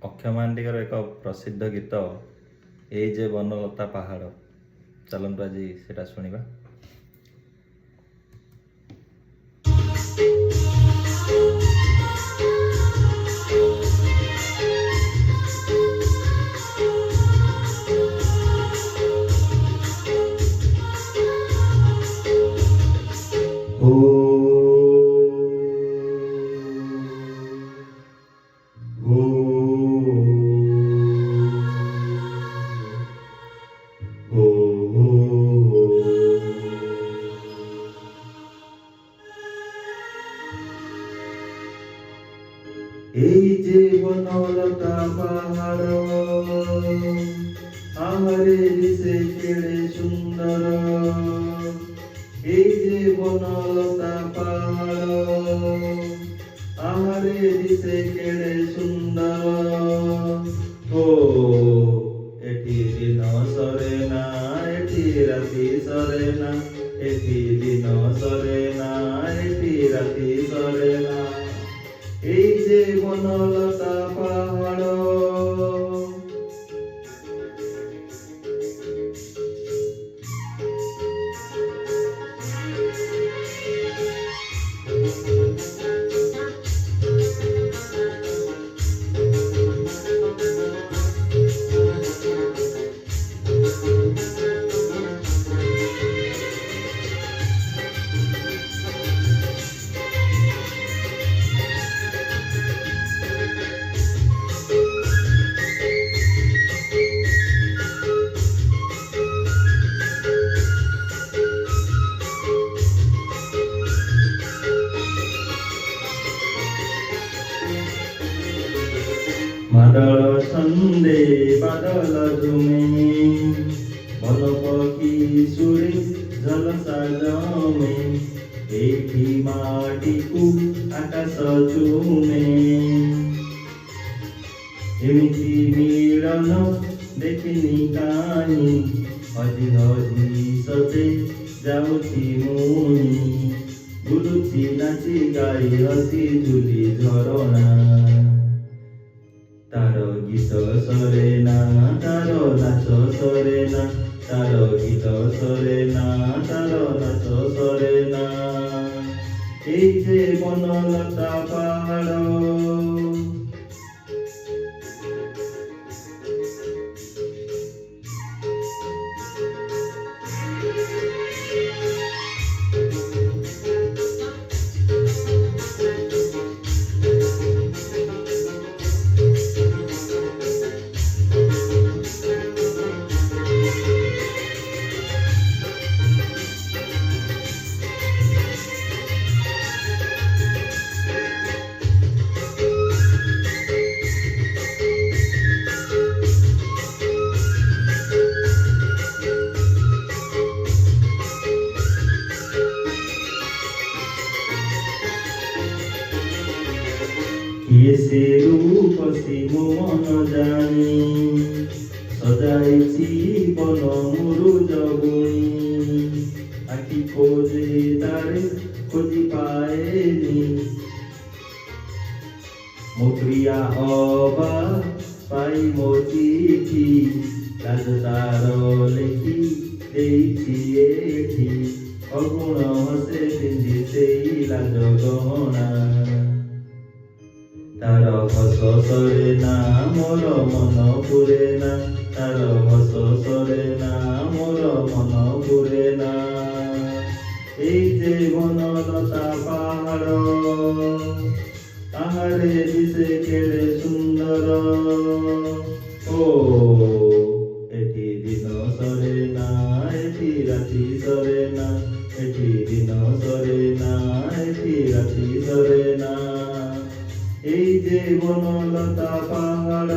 ଅକ୍ଷୟ ମହାନ୍ତିଙ୍କର ଏକ ପ୍ରସିଦ୍ଧ ଗୀତ ଏଇ ଯେ ବନଲତା ପାହାଡ଼। ଚାଲନ୍ତୁ ଆଜି ସେଟା ଶୁଣିବା। এই যে বনলতা পাহাড় আহারে দিশে কেড়ে সুন্দর। এই যে বনলতা পাহাড় আহারে দিশে কেড়ে সুন্দর। ও এটি দিন সরে না, এটি রাতি সরে না, এটি দিন সরে না, এটি রাতি সরে না। এই যে বনলতা পাহাড় মাদল ছন্দে বাদল ঝুমে, বন পক্ষী সুরে ঝলসা জমে। এইটি মাটিକୁ আকাশ চুমে। ଏମିତି ମିଳନ ଦେଖିନି କାହିଁ, ହଜି ହଜି ସତେ ଯାଉଛି ମୁହିଁ। ବୁଲୁଛି ନାଚି ଗାଇ ହସି ଝୁଲି ଝରଣା। তার গীত সরে না, তার নাচ সরে না, তার গীত সরে না, তার নাচ সরে না। এই যে বনলতা পাহাড় କିଏ ସେ ରୂପସୀ ମୋ ମନ ଜାଣି, ସଜାଇଛି ବନ ମୁରୁଜ ବୁଣି। ଆଖି ଖୋଜେ ତାରେ ଖୋଜି ପାଏନି, ମୋ ପ୍ରିୟା ଅବା ପାଇ ମୋ ଚିଠି। ଲାଜ ତାର ଲେଖି ଦେଇଛି ଏଠି, ଅଗୁଣ ହସେ ପିନ୍ଧି ସେଇ ଲାଜ ଗହଣା। তার হস সরে না, মোর মন পুরে না, তার হস সরে না, মোর মন পুরে না। এই যে বনলতা পাহাড় আহারে দিশে কেড়ে সুন্দর। ও এটি দিন সরে না, এটি রাতি সরে না, এটি দিন সরে না, এটি রাতি সরে না। এই যে বনলতা পাহাড়।